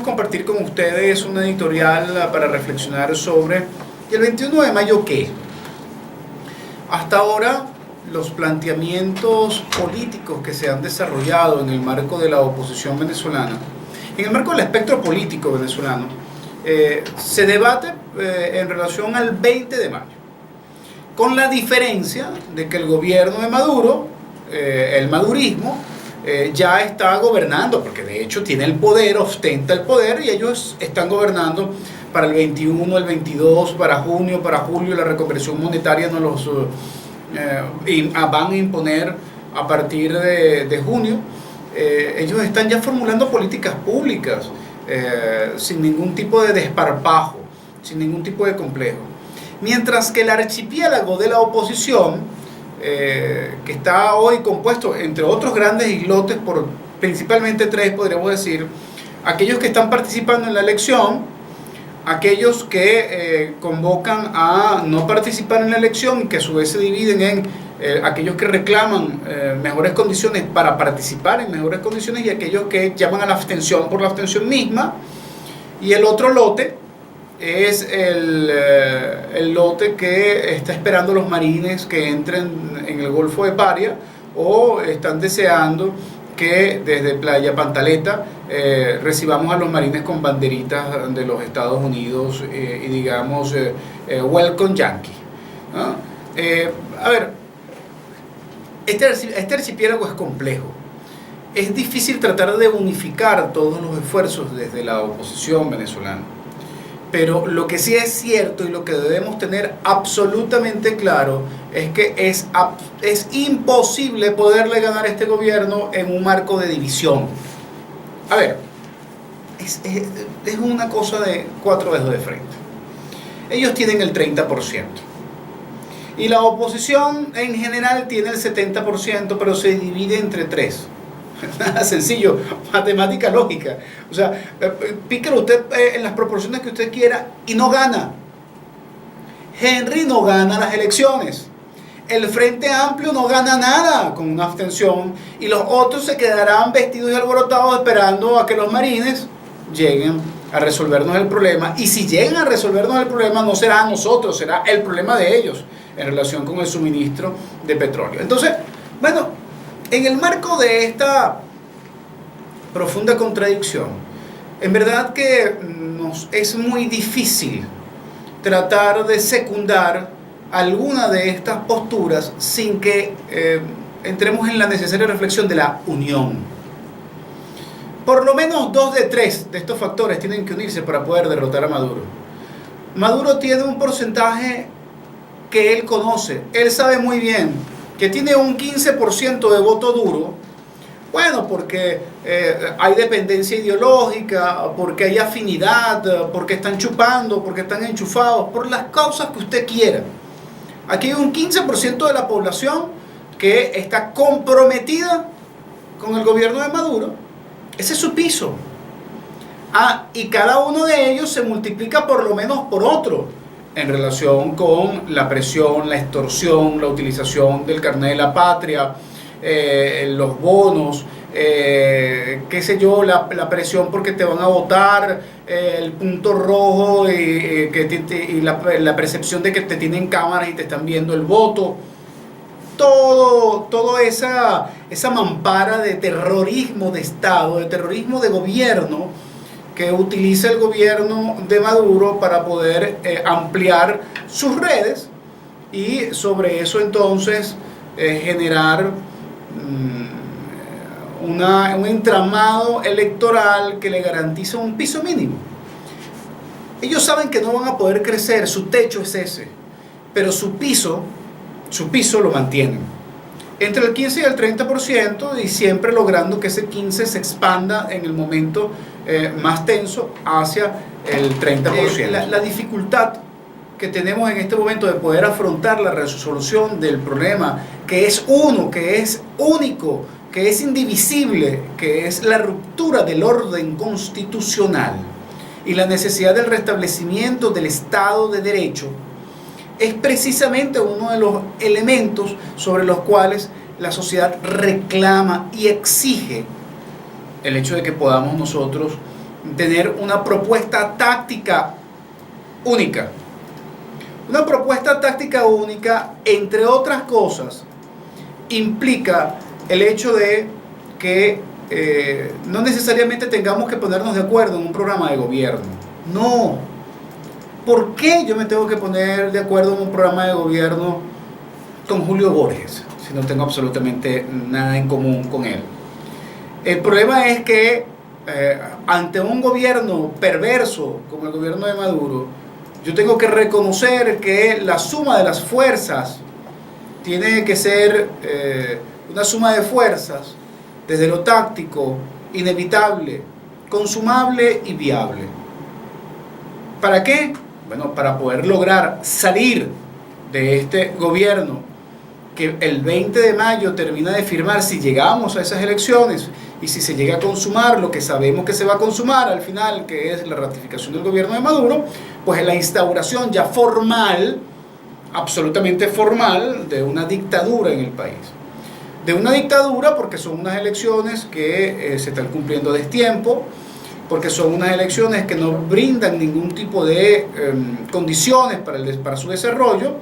Compartir con ustedes una editorial para reflexionar sobre ¿y el 21 de mayo qué? Hasta ahora los planteamientos políticos que se han desarrollado en el marco de la oposición venezolana, en el marco del espectro político venezolano, se debate en relación al 20 de mayo, con la diferencia de que el gobierno de Maduro, el madurismo, ya está gobernando, porque de hecho tiene el poder, ostenta el poder, y ellos están gobernando para el 21, el 22, para junio, para julio. La reconversión monetaria nos los van a imponer a partir de junio. Ellos están ya formulando políticas públicas sin ningún tipo de desparpajo, sin ningún tipo de complejo. Mientras que el archipiélago de la oposición, que está hoy compuesto, entre otros grandes islotes, por principalmente tres, podríamos decir: aquellos que están participando en la elección, aquellos que convocan a no participar en la elección, que a su vez se dividen en aquellos que reclaman mejores condiciones para participar en mejores condiciones, y aquellos que llaman a la abstención por la abstención misma. Y el otro lote es el lote que está esperando los marines que entren en el Golfo de Paria, o están deseando que desde Playa Pantaleta recibamos a los marines con banderitas de los Estados Unidos y digamos welcome Yankee, ¿no? A ver, este archipiélago es complejo. Es difícil tratar de unificar todos los esfuerzos desde la oposición venezolana. Pero lo que sí es cierto y lo que debemos tener absolutamente claro es que es imposible poderle ganar a este gobierno en un marco de división. A ver, es una cosa de cuatro dedos de frente. Ellos tienen el 30%. Y la oposición en general tiene el 70%, pero se divide entre tres. Nada sencillo, matemática lógica. O sea, píquelo usted en las proporciones que usted quiera y no gana. Henry no gana las elecciones. El Frente Amplio no gana nada con una abstención, y los otros se quedarán vestidos y alborotados esperando a que los marines lleguen a resolvernos el problema. Y si llegan a resolvernos el problema, no será a nosotros, será el problema de ellos en relación con el suministro de petróleo. Entonces, bueno, en el marco de esta profunda contradicción, en verdad que nos es muy difícil tratar de secundar alguna de estas posturas sin que entremos en la necesaria reflexión de la unión. Por lo menos 2 de 3 de estos factores tienen que unirse para poder derrotar a Maduro. Maduro tiene un porcentaje que él conoce. Él sabe muy bien que tiene un 15% de voto duro. Bueno, porque hay dependencia ideológica, porque hay afinidad, porque están chupando, porque están enchufados, por las causas que usted quiera. Aquí hay un 15% de la población que está comprometida con el gobierno de Maduro. Ese es su piso. Y cada uno de ellos se multiplica por lo menos por otro en relación con la presión, la extorsión, la utilización del carnet de la patria, los bonos, qué sé yo, la presión porque te van a votar, el punto rojo y la percepción de que te tienen cámaras y te están viendo el voto. Toda esa mampara de terrorismo de Estado, de terrorismo de gobierno, que utiliza el gobierno de Maduro para poder ampliar sus redes, y sobre eso entonces generar un entramado electoral que le garantiza un piso mínimo. Ellos saben que no van a poder crecer, su techo es ese, pero su piso lo mantienen entre el 15 y el 30%, y siempre logrando que ese 15 se expanda en el momento más tenso hacia el 30%. La dificultad que tenemos en este momento de poder afrontar la resolución del problema, que es uno, que es único, que es indivisible, que es la ruptura del orden constitucional y la necesidad del restablecimiento del Estado de Derecho, es precisamente uno de los elementos sobre los cuales la sociedad reclama y exige el hecho de que podamos nosotros tener una propuesta táctica única. Una propuesta táctica única, entre otras cosas, implica el hecho de que no necesariamente tengamos que ponernos de acuerdo en un programa de gobierno. No. ¿Por qué yo me tengo que poner de acuerdo en un programa de gobierno con Julio Borges si no tengo absolutamente nada en común con él? El problema es que ante un gobierno perverso como el gobierno de Maduro, yo tengo que reconocer que la suma de las fuerzas tiene que ser una suma de fuerzas desde lo táctico, inevitable, consumable y viable. ¿Para qué? Bueno, para poder lograr salir de este gobierno que el 20 de mayo termina de firmar, si llegamos a esas elecciones y si se llega a consumar lo que sabemos que se va a consumar al final, que es la ratificación del gobierno de Maduro, pues la instauración ya formal, absolutamente formal, de una dictadura en el país. De una dictadura porque son unas elecciones que se están cumpliendo a destiempo, porque son unas elecciones que no brindan ningún tipo de condiciones para su desarrollo,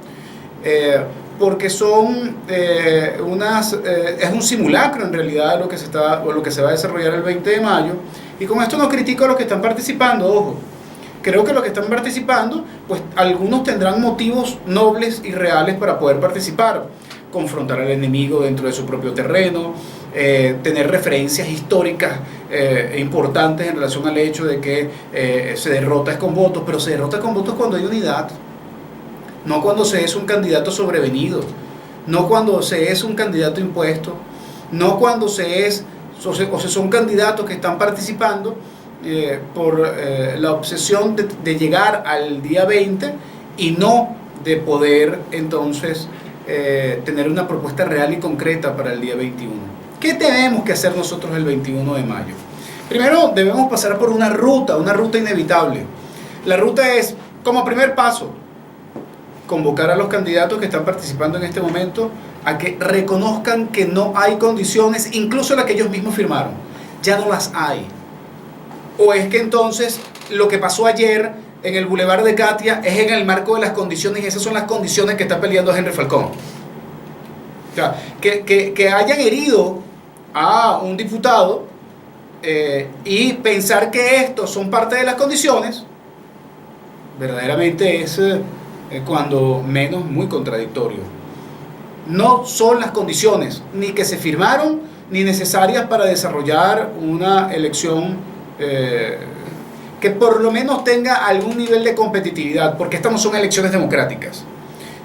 porque son es un simulacro en realidad lo que se va a desarrollar el 20 de mayo. Y con esto no critico a los que están participando, ojo. Creo que los que están participando, pues algunos tendrán motivos nobles y reales para poder participar. Confrontar al enemigo dentro de su propio terreno, tener referencias históricas importantes en relación al hecho de que se derrota con votos, pero se derrota con votos cuando hay unidad, no cuando se es un candidato sobrevenido, no cuando se es un candidato impuesto, no cuando son candidatos que están participando por la obsesión de llegar al día 20 y no de poder entonces tener una propuesta real y concreta para el día 21. ¿Qué tenemos que hacer nosotros el 21 de mayo? Primero debemos pasar por una ruta inevitable. La ruta es, como primer paso, convocar a los candidatos que están participando en este momento a que reconozcan que no hay condiciones, incluso las que ellos mismos firmaron, ya no las hay. O es que entonces lo que pasó ayer en el Boulevard de Katia es en el marco de las condiciones, y esas son las condiciones que está peleando Henry Falcón. O sea, que hayan herido a un diputado y pensar que estos son parte de las condiciones, verdaderamente es cuando menos muy contradictorio. No son las condiciones ni que se firmaron ni necesarias para desarrollar una elección que por lo menos tenga algún nivel de competitividad, porque estas no son elecciones democráticas.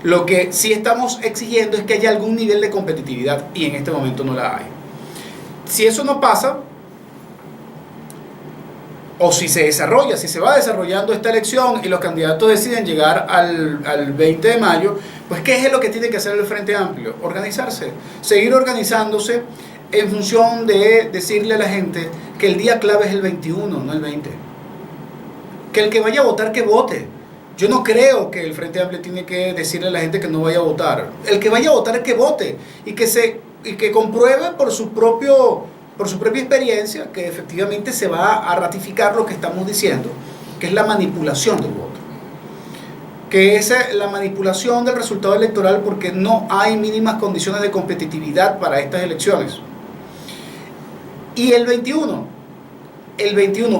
Lo que sí estamos exigiendo es que haya algún nivel de competitividad, y en este momento no la hay. Si eso no pasa, o si se va desarrollando esta elección y los candidatos deciden llegar al 20 de mayo, pues ¿qué es lo que tiene que hacer el Frente Amplio? Organizarse, seguir organizándose en función de decirle a la gente que el día clave es el 21, no el 20. Que el que vaya a votar, que vote. Yo no creo que el Frente Amplio tiene que decirle a la gente que no vaya a votar. El que vaya a votar es que vote y que compruebe por su propia experiencia que efectivamente se va a ratificar lo que estamos diciendo, que es la manipulación del voto, que es la manipulación del resultado electoral, porque no hay mínimas condiciones de competitividad para estas elecciones. Y el 21,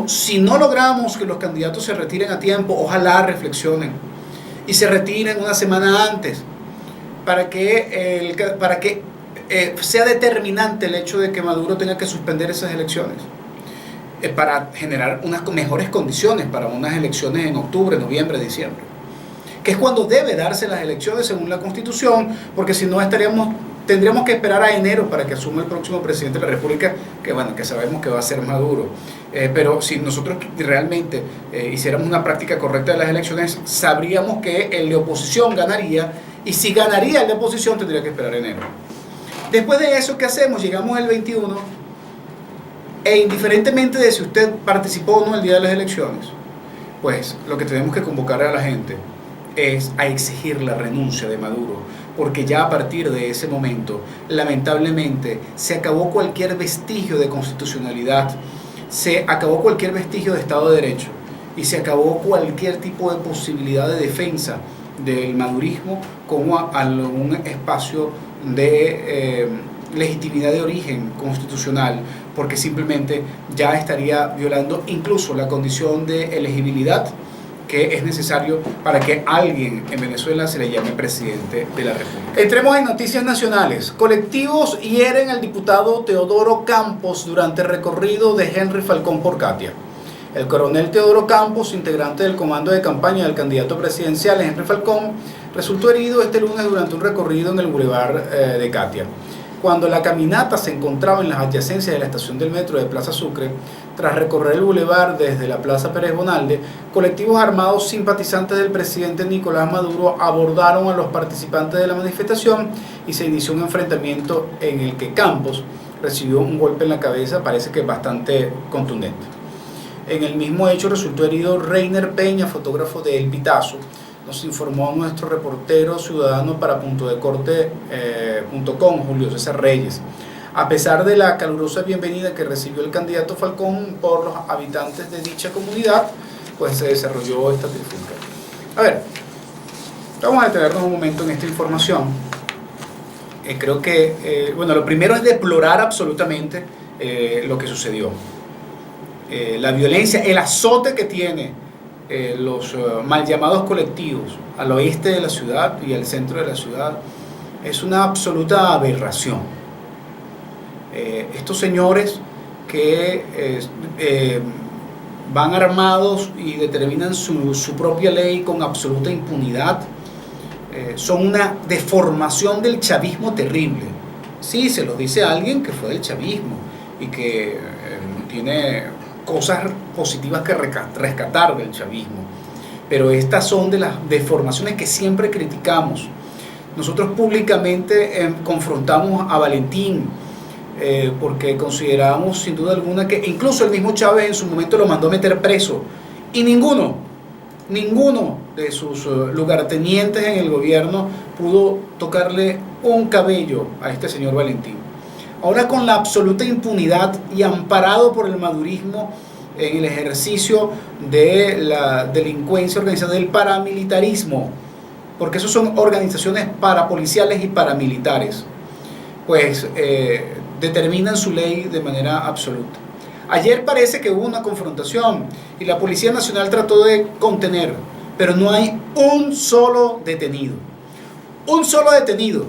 si no logramos que los candidatos se retiren a tiempo, ojalá reflexionen y se retiren una semana antes para que sea determinante el hecho de que Maduro tenga que suspender esas elecciones, para generar unas mejores condiciones para unas elecciones en octubre, noviembre, diciembre, que es cuando debe darse las elecciones según la Constitución, porque si no tendríamos que esperar a enero para que asuma el próximo presidente de la República, que sabemos que va a ser Maduro. Pero si nosotros realmente hiciéramos una práctica correcta de las elecciones, sabríamos que el de oposición ganaría, y si ganaría el de oposición tendría que esperar enero. Después de eso, ¿qué hacemos? Llegamos el 21 e indiferentemente de si usted participó o no el día de las elecciones, pues lo que tenemos que convocar a la gente es a exigir la renuncia de Maduro, porque ya a partir de ese momento, lamentablemente, se acabó cualquier vestigio de constitucionalidad, se acabó cualquier vestigio de Estado de Derecho y se acabó cualquier tipo de posibilidad de defensa del madurismo como algún espacio de legitimidad de origen constitucional, porque simplemente ya estaría violando incluso la condición de elegibilidad que es necesario para que alguien en Venezuela se le llame presidente de la República. Entremos en noticias nacionales. Colectivos hieren al diputado Teodoro Campos durante el recorrido de Henry Falcón por Catia. El coronel Teodoro Campos, integrante del comando de campaña del candidato presidencial Henry Falcón, resultó herido este lunes durante un recorrido en el bulevar de Catia. Cuando la caminata se encontraba en las adyacencias de la estación del metro de Plaza Sucre, tras recorrer el bulevar desde la Plaza Pérez Bonalde, colectivos armados simpatizantes del presidente Nicolás Maduro abordaron a los participantes de la manifestación y se inició un enfrentamiento en el que Campos recibió un golpe en la cabeza, parece que bastante contundente. En el mismo hecho resultó herido Reiner Peña, fotógrafo de El Pitazo. Nos informó nuestro reportero ciudadano para puntodecorte.com, Julio César Reyes. A pesar de la calurosa bienvenida que recibió el candidato Falcón por los habitantes de dicha comunidad, pues se desarrolló esta trifulca. A ver, vamos a detenernos un momento en esta información. Creo que, bueno, lo primero es deplorar absolutamente lo que sucedió. La violencia, el azote que tiene los mal llamados colectivos al oeste de la ciudad y al centro de la ciudad es una absoluta aberración. Estos señores que van armados y determinan su propia ley con absoluta impunidad, son una deformación del chavismo terrible. Sí, se lo dice alguien que fue del chavismo y que tiene cosas positivas que rescatar del chavismo, pero estas son de las deformaciones que siempre criticamos. Nosotros públicamente confrontamos a Valentín porque consideramos sin duda alguna que incluso el mismo Chávez en su momento lo mandó a meter preso y ninguno de sus lugartenientes en el gobierno pudo tocarle un cabello a este señor Valentín. Ahora, con la absoluta impunidad y amparado por el madurismo en el ejercicio de la delincuencia organizada, del paramilitarismo, porque esos son organizaciones parapoliciales y paramilitares, pues determinan su ley de manera absoluta. Ayer parece que hubo una confrontación y la Policía Nacional trató de contener, pero no hay un solo detenido. Un solo detenido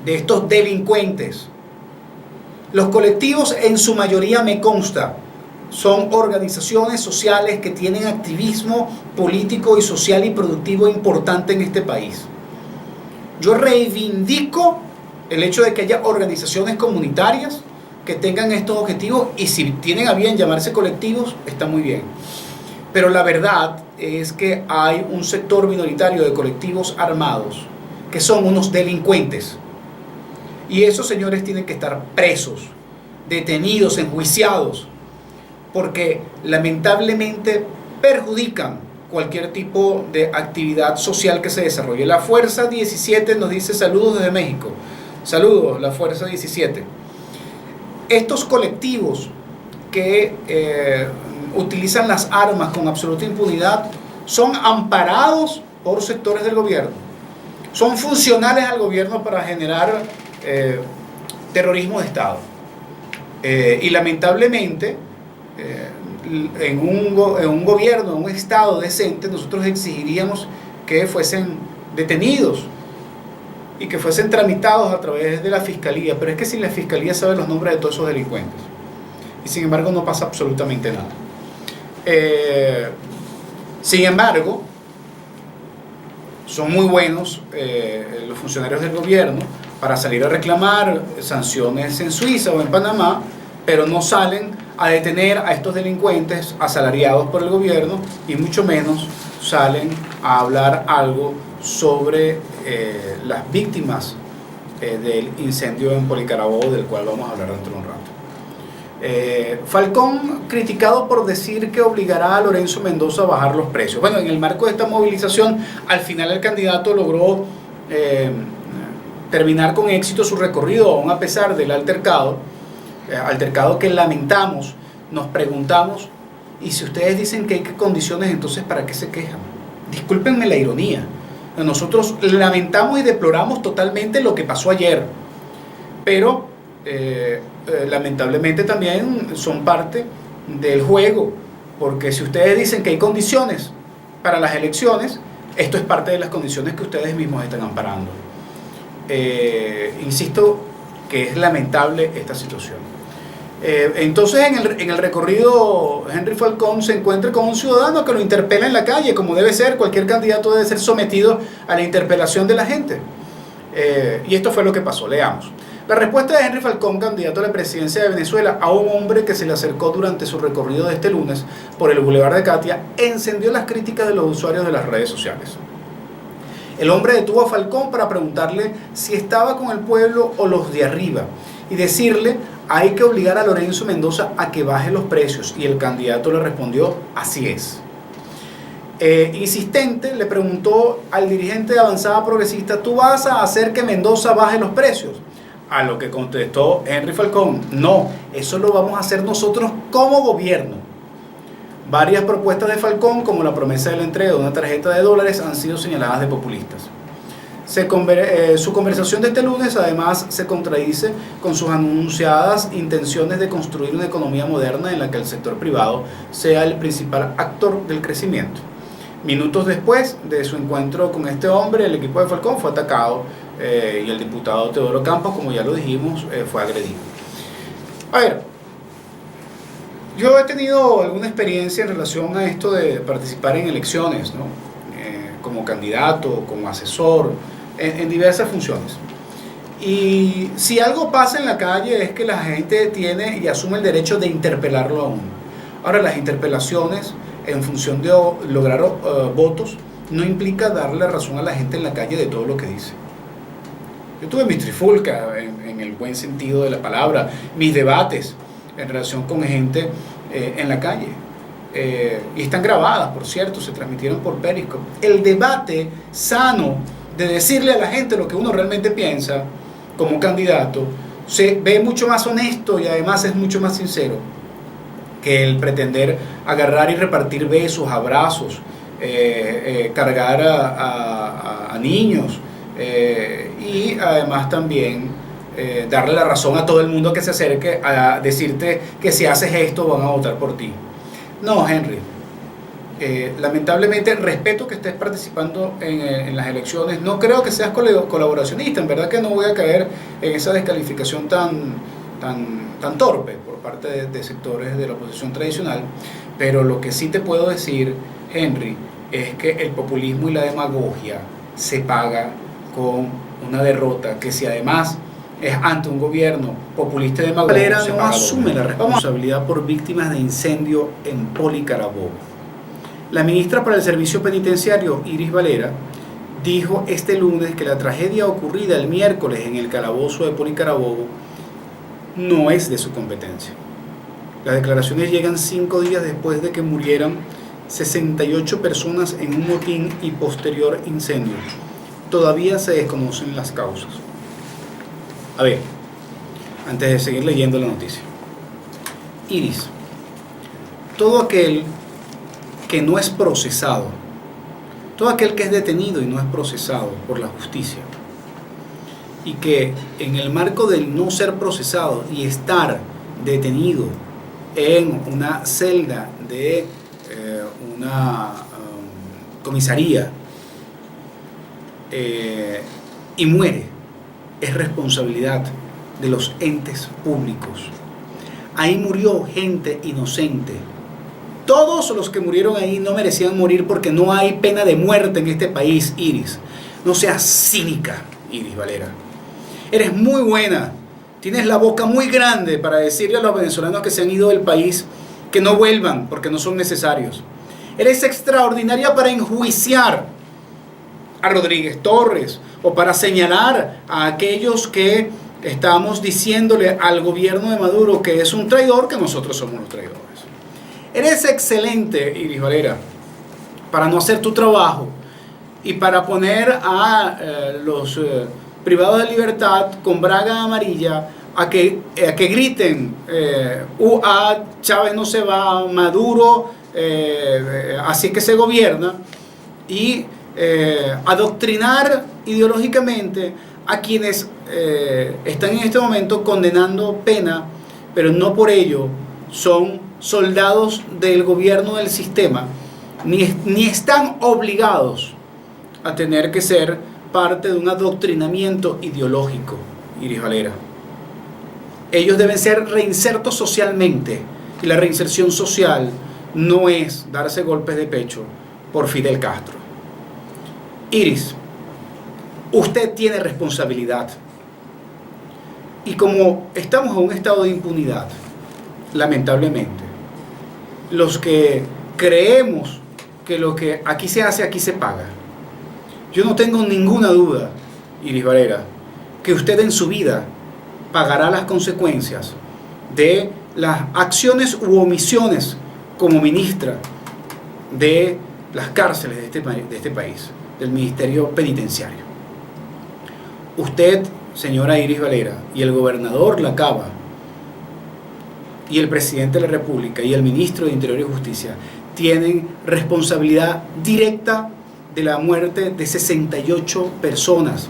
de estos delincuentes. Los colectivos, en su mayoría, me consta, son organizaciones sociales que tienen activismo político y social y productivo importante en este país. Yo reivindico el hecho de que haya organizaciones comunitarias que tengan estos objetivos y si tienen a bien llamarse colectivos, está muy bien. Pero la verdad es que hay un sector minoritario de colectivos armados que son unos delincuentes. Y esos señores tienen que estar presos, detenidos, enjuiciados, porque lamentablemente perjudican cualquier tipo de actividad social que se desarrolle. La Fuerza 17 nos dice saludos desde México. Saludos, la Fuerza 17. Estos colectivos que utilizan las armas con absoluta impunidad son amparados por sectores del gobierno. Son funcionales al gobierno para generar terrorismo de Estado. Y lamentablemente, en un gobierno, en un Estado decente, nosotros exigiríamos que fuesen detenidos y que fuesen tramitados a través de la Fiscalía. Pero es que si la Fiscalía sabe los nombres de todos esos delincuentes, y sin embargo no pasa absolutamente nada. Sin embargo, son muy buenos los funcionarios del gobierno para salir a reclamar sanciones en Suiza o en Panamá, pero no salen a detener a estos delincuentes asalariados por el gobierno y mucho menos salen a hablar algo sobre las víctimas del incendio en Policarabobo, del cual vamos a hablar dentro de un rato. Falcón criticado por decir que obligará a Lorenzo Mendoza a bajar los precios. Bueno, en el marco de esta movilización, al final el candidato logró terminar con éxito su recorrido, aún a pesar del altercado que lamentamos nos preguntamos, y si ustedes dicen que hay condiciones, entonces ¿para qué se quejan? Discúlpenme la ironía. Nosotros lamentamos y deploramos totalmente lo que pasó ayer, pero lamentablemente también son parte del juego, porque si ustedes dicen que hay condiciones para las elecciones, esto es parte de las condiciones que ustedes mismos están amparando. Insisto que es lamentable esta situación. Entonces en el recorrido, Henry Falcón se encuentra con un ciudadano que lo interpela en la calle, como debe ser. Cualquier candidato debe ser sometido a la interpelación de la gente. Y esto fue lo que pasó. Leamos. La respuesta de Henry Falcón, candidato a la presidencia de Venezuela, a un hombre que se le acercó durante su recorrido de este lunes por el Boulevard de Katia, encendió las críticas de los usuarios de las redes sociales. El hombre detuvo a Falcón para preguntarle si estaba con el pueblo o los de arriba y decirle: hay que obligar a Lorenzo Mendoza a que baje los precios. Y el candidato le respondió: así es. Insistente, le preguntó al dirigente de Avanzada Progresista: ¿tú vas a hacer que Mendoza baje los precios? A lo que contestó Henry Falcón: no, eso lo vamos a hacer nosotros como gobierno. Varias propuestas de Falcón, como la promesa de la entrega de una tarjeta de dólares, han sido señaladas de populistas. Su conversación de este lunes además se contradice con sus anunciadas intenciones de construir una economía moderna en la que el sector privado sea el principal actor del crecimiento. Minutos después de su encuentro con este hombre, el equipo de Falcón fue atacado y el diputado Teodoro Campos, como ya lo dijimos, fue agredido. A ver, yo he tenido alguna experiencia en relación a esto de participar en elecciones, ¿no? Como candidato, como asesor, en diversas funciones. Y si algo pasa en la calle es que la gente tiene y asume el derecho de interpelarlo a uno. Ahora, las interpelaciones en función de lograr votos no implica darle razón a la gente en la calle de todo lo que dice. Yo tuve mis trifulcas, en el buen sentido de la palabra, mis debates en relación con gente en la calle. Y están grabadas, por cierto, se transmitieron por Periscope. El debate sano de decirle a la gente lo que uno realmente piensa como candidato se ve mucho más honesto y además es mucho más sincero que el pretender agarrar y repartir besos, abrazos, cargar a niños y además también darle la razón a todo el mundo que se acerque a decirte que si haces esto van a votar por ti. No, Henry. Lamentablemente respeto que estés participando en las elecciones. No creo que seas colaboracionista. En verdad que no voy a caer en esa descalificación tan torpe por parte de sectores de la oposición tradicional. Pero lo que sí te puedo decir, Henry, es que el populismo y la demagogia se paga con una derrota que, si además es ante un gobierno populista y demagogo, Valera no asume la responsabilidad por víctimas de incendio en Poli Carabobo. La ministra para el Servicio Penitenciario, Iris Valera, dijo este lunes que la tragedia ocurrida el miércoles en el calabozo de Poli Carabobo no es de su competencia. Las declaraciones llegan 5 días después de que murieran 68 personas en un motín y posterior incendio. Todavía se desconocen las causas. A ver, antes de seguir leyendo la noticia. Iris, todo aquel que no es procesado, todo aquel que es detenido y no es procesado por la justicia, y que en el marco del no ser procesado y estar detenido en una celda de una comisaría y muere, es responsabilidad de los entes públicos. Ahí murió gente inocente. Todos los que murieron ahí no merecían morir porque no hay pena de muerte en este país, Iris. No seas cínica, Iris Valera. Eres muy buena. Tienes la boca muy grande para decirle a los venezolanos que se han ido del país que no vuelvan porque no son necesarios. Eres extraordinaria para enjuiciar a Rodríguez Torres o para señalar a aquellos que estamos diciéndole al gobierno de Maduro que es un traidor, que nosotros somos los traidores. Eres excelente, Iris Valera, para no hacer tu trabajo y para poner a los privados de libertad con braga amarilla a que griten, Chávez no se va, Maduro, así es que se gobierna, y adoctrinar ideológicamente a quienes están en este momento condenando pena, pero no por ello son soldados del gobierno del sistema, ni están obligados a tener que ser parte de un adoctrinamiento ideológico, Iris Valera. Ellos deben ser reinsertos socialmente, y la reinserción social no es darse golpes de pecho por Fidel Castro. Iris, usted tiene responsabilidad, y como estamos en un estado de impunidad, lamentablemente, los que creemos que lo que aquí se hace, aquí se paga, yo no tengo ninguna duda, Iris Valera, que usted en su vida pagará las consecuencias de las acciones u omisiones como ministra de las cárceles de este país, del Ministerio Penitenciario. Usted, señora Iris Valera, y el gobernador Lacaba, y el presidente de la República, y el ministro de Interior y Justicia, tienen responsabilidad directa de la muerte de 68 personas,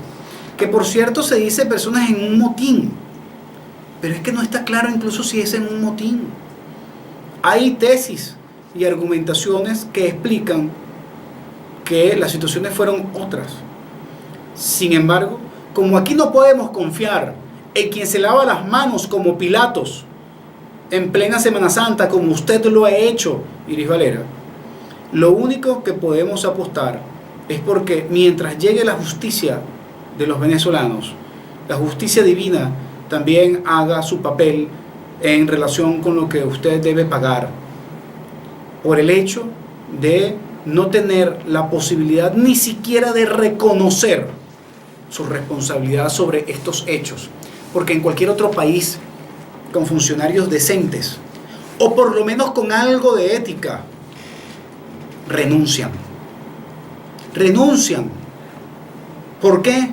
que por cierto se dice personas en un motín, pero es que no está claro incluso si es en un motín. Hay tesis y argumentaciones que explican que las situaciones fueron otras. Sin embargo, como aquí no podemos confiar en quien se lava las manos como Pilatos en plena Semana Santa, como usted lo ha hecho, Iris Valera, lo único que podemos apostar es porque mientras llegue la justicia de los venezolanos, la justicia divina también haga su papel en relación con lo que usted debe pagar por el hecho de no tener la posibilidad ni siquiera de reconocer su responsabilidad sobre estos hechos, porque en cualquier otro país con funcionarios decentes o por lo menos con algo de ética renuncian. ¿Por qué?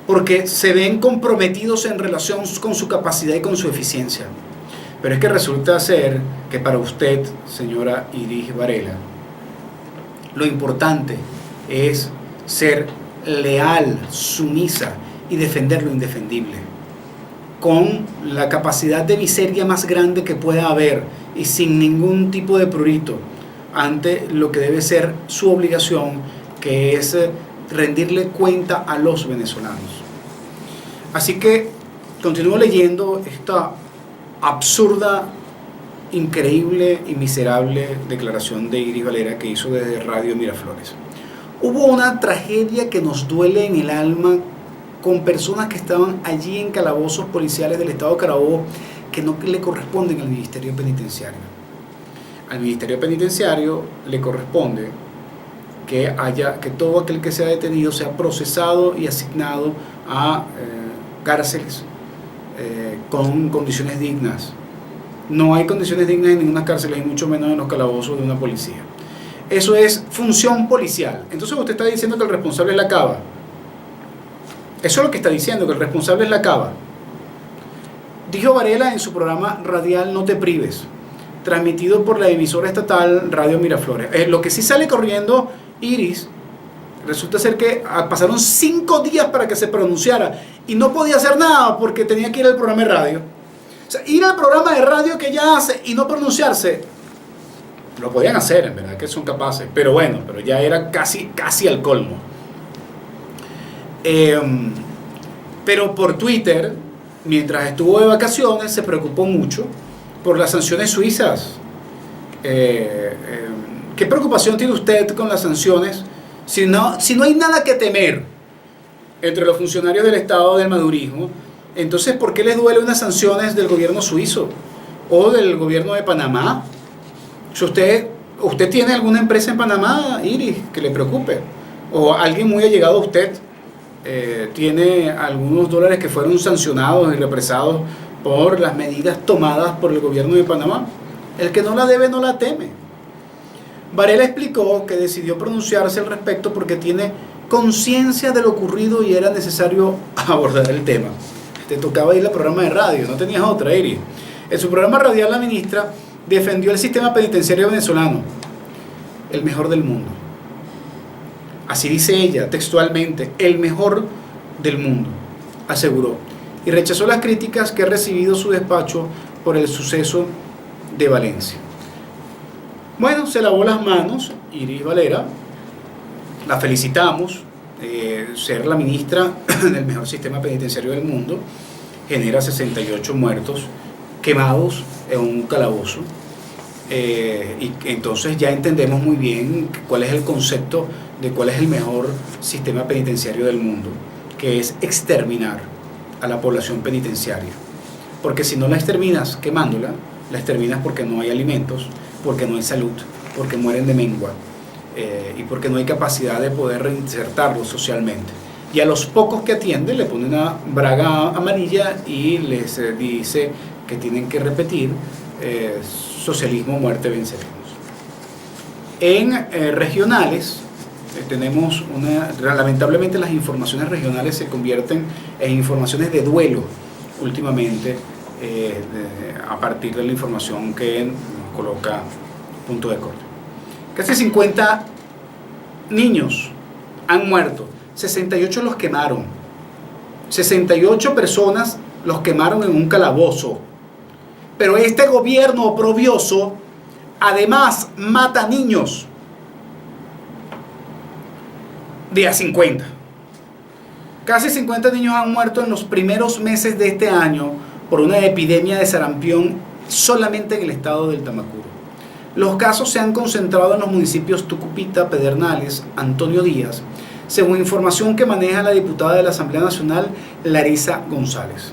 Porque se ven comprometidos en relación con su capacidad y con su eficiencia. Pero es que resulta ser que para usted, señora Iris Varela, lo importante es ser leal, sumisa y defender lo indefendible, con la capacidad de miseria más grande que pueda haber y sin ningún tipo de prurito ante lo que debe ser su obligación, que es rendirle cuenta a los venezolanos. Así que continúo leyendo esta absurda, increíble y miserable declaración de Iris Valera que hizo desde Radio Miraflores. Hubo una tragedia que nos duele en el alma con personas que estaban allí en calabozos policiales del estado de Carabobo que no le corresponden al Ministerio Penitenciario. Al Ministerio Penitenciario le corresponde que todo aquel que sea detenido sea procesado y asignado a cárceles con condiciones dignas. No hay condiciones dignas en ninguna cárcel, y mucho menos en los calabozos de una policía. Eso es función policial. Entonces usted está diciendo que el responsable es la Cava. Eso es lo que está diciendo, que el responsable es la Cava. Dijo Varela en su programa radial No Te Prives, transmitido por la emisora estatal Radio Miraflores. Lo que sí sale corriendo Iris, resulta ser que pasaron 5 días para que se pronunciara y no podía hacer nada porque tenía que ir al programa de radio. O sea, ir al programa de radio que ella hace y no pronunciarse, lo podían hacer, en verdad que son capaces, pero bueno, pero ya era casi al colmo. Pero por Twitter, mientras estuvo de vacaciones, se preocupó mucho por las sanciones suizas. ¿Qué preocupación tiene usted con las sanciones si no hay nada que temer entre los funcionarios del Estado del madurismo? Entonces, ¿por qué les duele unas sanciones del gobierno suizo o del gobierno de Panamá? Si usted tiene alguna empresa en Panamá, Iris, que le preocupe, o alguien muy allegado a usted tiene algunos dólares que fueron sancionados y represados por las medidas tomadas por el gobierno de Panamá. El que no la debe no la teme. Varela explicó que decidió pronunciarse al respecto porque tiene conciencia de lo ocurrido y era necesario abordar el tema. te tocaba ir al programa de radio, no tenías otra, Iris. En su programa radial la ministra defendió el sistema penitenciario venezolano, el mejor del mundo. Así dice ella textualmente, el mejor del mundo, aseguró, y rechazó las críticas que ha recibido su despacho por el suceso de Valencia. Bueno, se lavó las manos Iris Valera, la felicitamos. Ser la ministra del mejor sistema penitenciario del mundo genera 68 muertos quemados en un calabozo, y entonces ya entendemos muy bien cuál es el concepto de cuál es el mejor sistema penitenciario del mundo, que es exterminar a la población penitenciaria, porque si no la exterminas quemándola, la exterminas porque no hay alimentos, porque no hay salud, porque mueren de mengua, y porque no hay capacidad de poder reinsertarlos socialmente. Y a los pocos que atienden le ponen una braga amarilla y les dice que tienen que repetir socialismo, muerte, venceremos. En regionales tenemos lamentablemente las informaciones regionales se convierten en informaciones de duelo últimamente, a partir de la información que nos coloca Punto de Corte. Casi 50 niños han muerto, 68 los quemaron, 68 personas los quemaron en un calabozo. Pero este gobierno oprobioso además mata niños de a 50. Casi 50 niños han muerto en los primeros meses de este año por una epidemia de sarampión solamente en el estado del Tamacuro. Los casos se han concentrado en los municipios Tucupita, Pedernales, Antonio Díaz, según información que maneja la diputada de la Asamblea Nacional, Larisa González.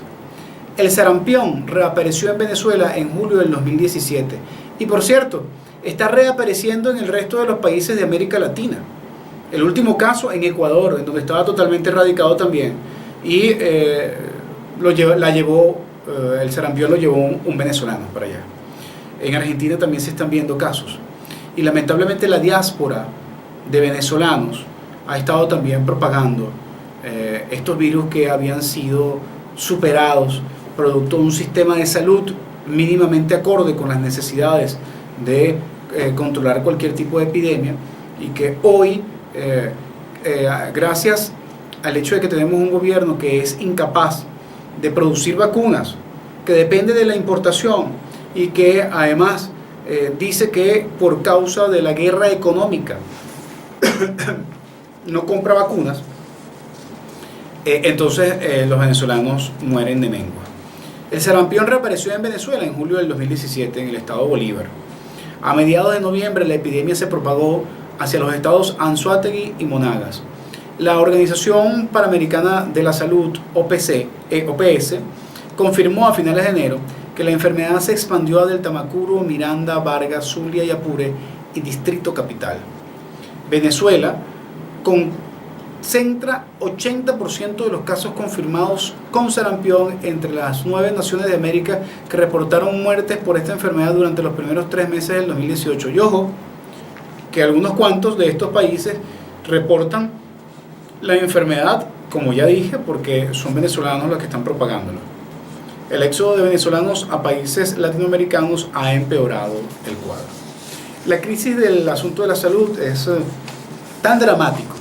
El sarampión reapareció en Venezuela en julio del 2017 y, por cierto, está reapareciendo en el resto de los países de América Latina. El último caso en Ecuador, en donde estaba totalmente erradicado también, y el sarampión lo llevó un venezolano para allá. En Argentina también se están viendo casos. Y lamentablemente la diáspora de venezolanos ha estado también propagando estos virus que habían sido superados producto de un sistema de salud mínimamente acorde con las necesidades de controlar cualquier tipo de epidemia, y que hoy, gracias al hecho de que tenemos un gobierno que es incapaz de producir vacunas, que depende de la importación, y que además dice que por causa de la guerra económica no compra vacunas, entonces los venezolanos mueren de mengua. El sarampión reapareció en Venezuela en julio del 2017 en el estado Bolívar. A mediados de noviembre la epidemia se propagó hacia los estados Anzoátegui y Monagas. La Organización Panamericana de la Salud, OPS, confirmó a finales de enero que la enfermedad se expandió a del Tamacuro, Miranda, Vargas, Zulia y Apure y Distrito Capital. Venezuela concentra 80% de los casos confirmados con sarampión entre las 9 naciones de América que reportaron muertes por esta enfermedad durante los primeros 3 meses del 2018. Y ojo, que algunos cuantos de estos países reportan la enfermedad, como ya dije, porque son venezolanos los que están propagándolo. El éxodo de venezolanos a países latinoamericanos ha empeorado el cuadro. La crisis del asunto de la salud es tan dramático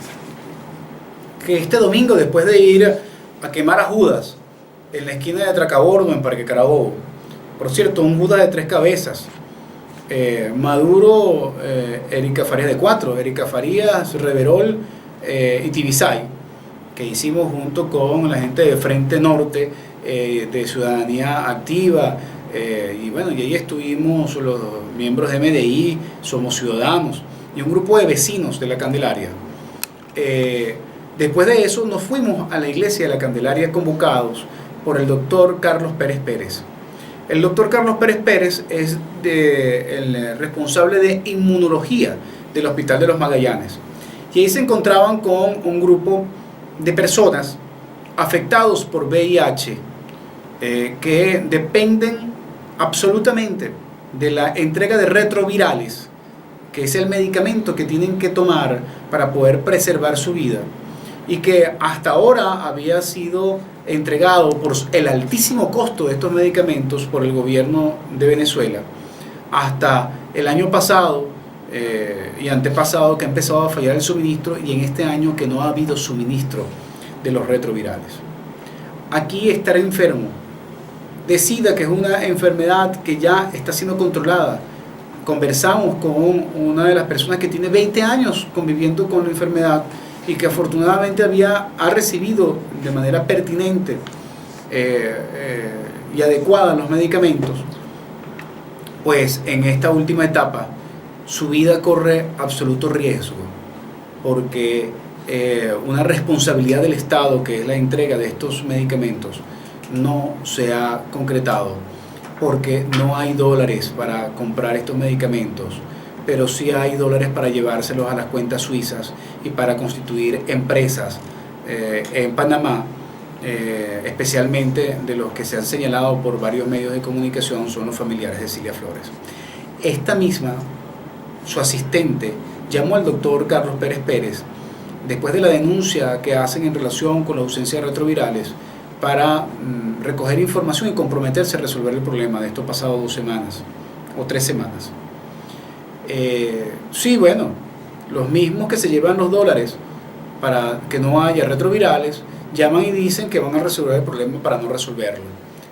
que este domingo, después de ir a quemar a Judas en la esquina de Tracabordo, en Parque Carabobo, por cierto, un Judas de 3 cabezas, Maduro, Erika Farías de 4, Erika Farías, Reverol y Tibisay, que hicimos junto con la gente de Frente Norte, de Ciudadanía Activa, y bueno, y ahí estuvimos los miembros de MDI, Somos Ciudadanos, y un grupo de vecinos de la Candelaria. Después de eso nos fuimos a la iglesia de la Candelaria convocados por el doctor Carlos Pérez Pérez. El doctor Carlos Pérez Pérez es el responsable de inmunología del Hospital de los Magallanes. Y ahí se encontraban con un grupo de personas afectados por VIH, que dependen absolutamente de la entrega de retrovirales, que es el medicamento que tienen que tomar para poder preservar su vida. y que hasta ahora había sido entregado por el altísimo costo de estos medicamentos por el gobierno de Venezuela, hasta el año pasado y antepasado que ha empezado a fallar el suministro, y en este año que no ha habido suministro de los retrovirales. Aquí estar enfermo de SIDA, que es una enfermedad que ya está siendo controlada. Conversamos con una de las personas que tiene 20 años conviviendo con la enfermedad y que afortunadamente ha recibido de manera pertinente y adecuada los medicamentos. Pues en esta última etapa su vida corre absoluto riesgo, porque una responsabilidad del Estado, que es la entrega de estos medicamentos, no se ha concretado, porque no hay dólares para comprar estos medicamentos, pero sí hay dólares para llevárselos a las cuentas suizas y para constituir empresas en Panamá, especialmente de los que se han señalado por varios medios de comunicación son los familiares de Cilia Flores. Esta misma, su asistente, llamó al doctor Carlos Pérez Pérez después de la denuncia que hacen en relación con la ausencia de retrovirales, para recoger información y comprometerse a resolver el problema. De esto pasado 2 semanas o 3 semanas. Sí, bueno, los mismos que se llevan los dólares para que no haya retrovirales llaman y dicen que van a resolver el problema para no resolverlo.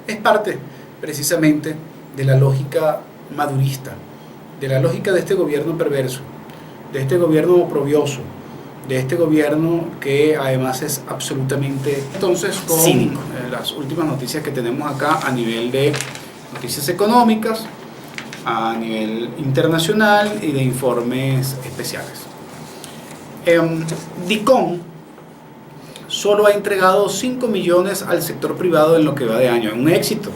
Es parte precisamente de la lógica madurista, de la lógica de este gobierno perverso, de este gobierno oprobioso, de este gobierno que además es absolutamente entonces con cínico. Las últimas noticias que tenemos acá a nivel de noticias económicas, a nivel internacional y de informes especiales. DICOM solo ha entregado 5 millones al sector privado en lo que va de año. Es un éxito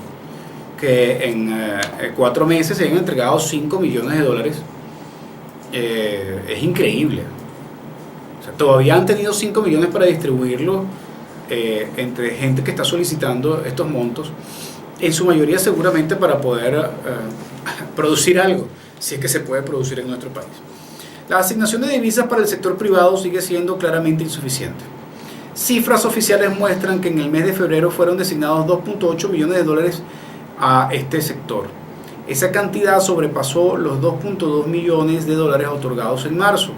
que en 4 meses se hayan entregado 5 millones de dólares. Es increíble. O sea, todavía han tenido 5 millones para distribuirlo entre gente que está solicitando estos montos, en su mayoría seguramente para poder producir algo, si es que se puede producir en nuestro país. La asignación de divisas para el sector privado sigue siendo claramente insuficiente. Cifras oficiales muestran que en el mes de febrero fueron designados 2.8 millones de dólares a este sector. Esa cantidad sobrepasó los 2.2 millones de dólares otorgados en marzo.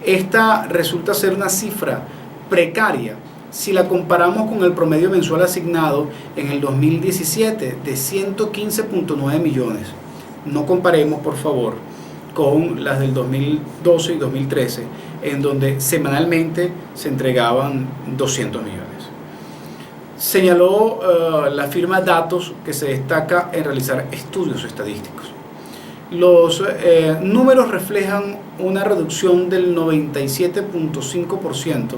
Esta resulta ser una cifra precaria si la comparamos con el promedio mensual asignado en el 2017 de 115.9 millones. No comparemos, por favor, con las del 2012 y 2013, en donde semanalmente se entregaban 200 millones. Señaló la firma Datos, que se destaca en realizar estudios estadísticos. Los números reflejan una reducción del 97.5%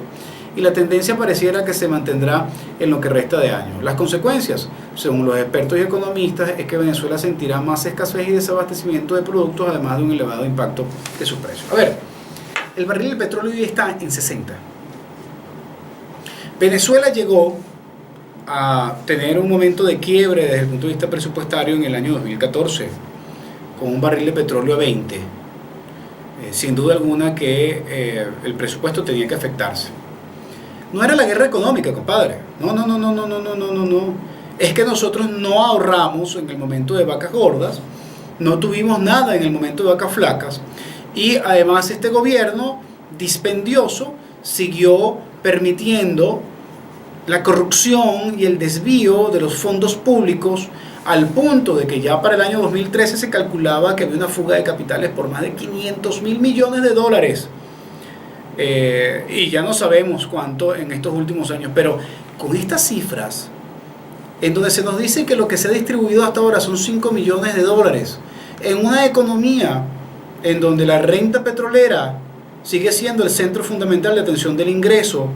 y la tendencia pareciera que se mantendrá en lo que resta de año. Las consecuencias, según los expertos y economistas, es que Venezuela sentirá más escasez y desabastecimiento de productos, además de un elevado impacto de sus precios. A ver, el barril de petróleo hoy está en 60. Venezuela llegó a tener un momento de quiebre desde el punto de vista presupuestario en el año 2014, con un barril de petróleo a 20. Sin duda alguna que el presupuesto tenía que afectarse. No era la guerra económica, compadre. No. Es que nosotros no ahorramos en el momento de vacas gordas, no tuvimos nada en el momento de vacas flacas, y además este gobierno dispendioso siguió permitiendo la corrupción y el desvío de los fondos públicos, al punto de que ya para el año 2013 se calculaba que había una fuga de capitales por más de 500.000 millones de dólares. Y ya no sabemos cuánto en estos últimos años, pero con estas cifras, en donde se nos dice que lo que se ha distribuido hasta ahora son 5 millones de dólares, en una economía en donde la renta petrolera sigue siendo el centro fundamental de atención del ingreso,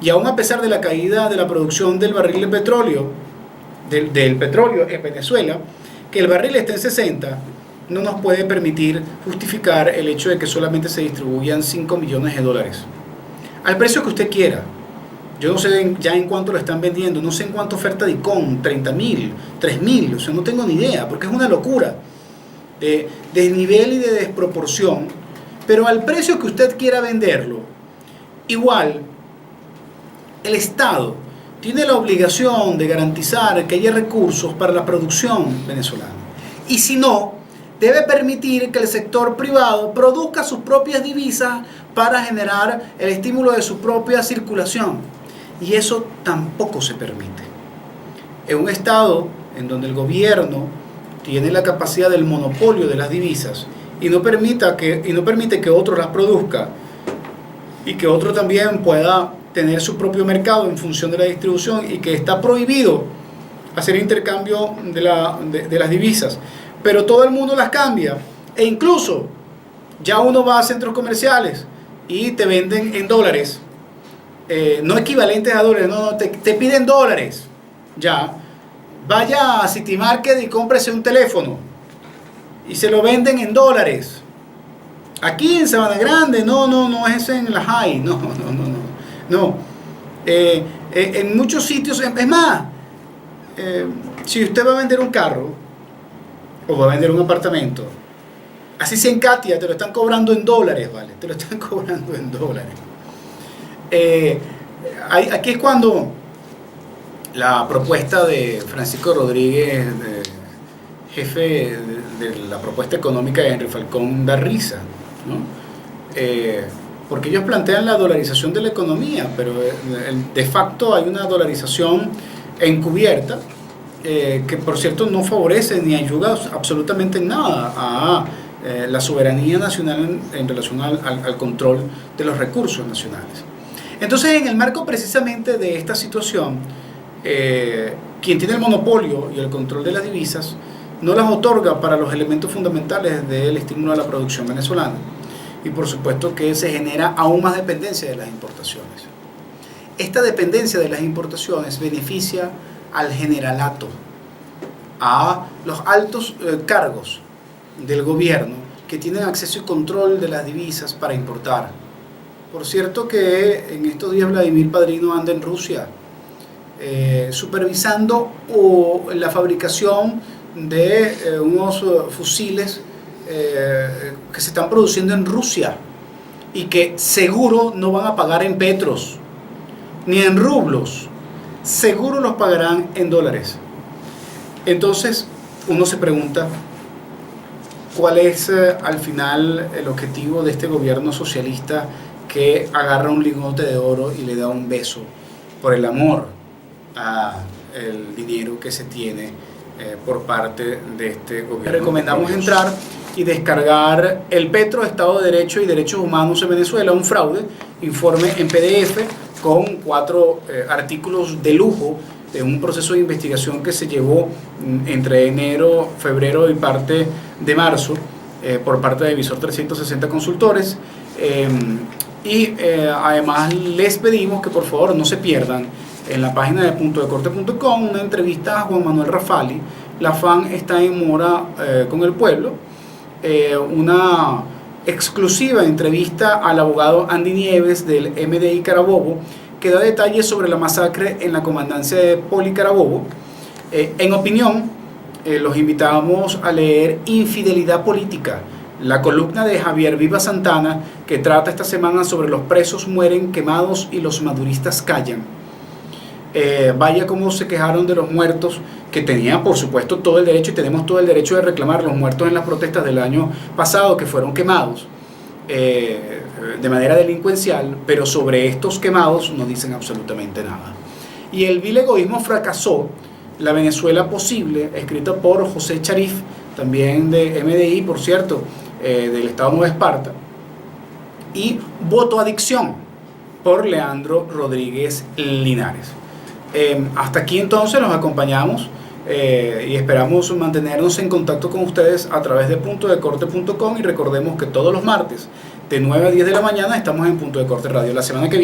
y aún a pesar de la caída de la producción del barril de petróleo, del petróleo en Venezuela, que el barril esté en 60, no nos puede permitir justificar el hecho de que solamente se distribuyan 5 millones de dólares. Al precio que usted quiera. Yo no sé ya en cuánto lo están vendiendo, no sé en cuánto oferta DICOM, 30.000, 3.000, o sea, no tengo ni idea, porque es una locura de desnivel y de desproporción, pero al precio que usted quiera venderlo, igual el Estado tiene la obligación de garantizar que haya recursos para la producción venezolana. Y si no, debe permitir que el sector privado produzca sus propias divisas para generar el estímulo de su propia circulación. Y eso tampoco se permite. En un Estado en donde el gobierno tiene la capacidad del monopolio de las divisas y no permite que otro las produzca y que otro también pueda tener su propio mercado en función de la distribución, y que está prohibido hacer intercambio de las divisas, pero todo el mundo las cambia, e incluso ya uno va a centros comerciales y te venden en dólares, no equivalentes a dólares, no, te piden dólares. Ya, vaya a City Market y cómprese un teléfono y se lo venden en dólares. Aquí en Sabana Grande, no es en la High, no. En muchos sitios, es más, si usted va a vender un carro o va a vender un apartamento, así sea en Katia, te lo están cobrando en dólares, ¿vale? Te lo están cobrando en dólares. Aquí es cuando la propuesta de Francisco Rodríguez, jefe de la propuesta económica de Henry Falcón, da risa, ¿no? Porque ellos plantean la dolarización de la economía, pero de facto hay una dolarización encubierta, que por cierto no favorece ni ayuda absolutamente en nada a la soberanía nacional en relación al control de los recursos nacionales. Entonces, en el marco precisamente de esta situación, quien tiene el monopolio y el control de las divisas no las otorga para los elementos fundamentales del estímulo a la producción venezolana, y por supuesto que se genera aún más dependencia de las importaciones. Esta dependencia de las importaciones beneficia al generalato, a los altos cargos del gobierno que tienen acceso y control de las divisas para importar. Por cierto que en estos días Vladimir Padrino anda en Rusia supervisando la fabricación de unos fusiles que se están produciendo en Rusia y que seguro no van a pagar en petros ni en rublos, seguro los pagarán en dólares. Entonces uno se pregunta cuál es al final el objetivo de este gobierno socialista que agarra un lingote de oro y le da un beso por el amor a el dinero que se tiene por parte de este gobierno. Recomendamos entrar y descargar el Petro, Estado de Derecho y Derechos Humanos en Venezuela, un fraude, informe en PDF con 4 artículos de lujo de un proceso de investigación que se llevó entre enero, febrero y parte de marzo por parte de Visor 360 Consultores. Además les pedimos que por favor no se pierdan en la página de puntodecorte.com una entrevista a Juan Manuel Rafali. La FAN está en mora con el pueblo. Una exclusiva entrevista al abogado Andy Nieves del MDI Carabobo, que da detalles sobre la masacre en la comandancia de Poli Carabobo. En opinión, los invitamos a leer Infidelidad Política, la columna de Javier Viva Santana, que trata esta semana sobre los presos mueren quemados y los maduristas callan. Vaya cómo se quejaron de los muertos, que tenían por supuesto todo el derecho, y tenemos todo el derecho de reclamar los muertos en las protestas del año pasado que fueron quemados de manera delincuencial, pero sobre estos quemados no dicen absolutamente nada. Y el vil egoísmo fracasó, La Venezuela Posible, escrita por José Charif, también de MDI, por cierto, del Estado Nueva Esparta, y Voto Adicción, por Leandro Rodríguez Linares. Hasta aquí entonces los acompañamos y esperamos mantenernos en contacto con ustedes a través de puntodecorte.com, y recordemos que todos los martes de 9 a 10 de la mañana estamos en Punto de Corte Radio. La semana que viene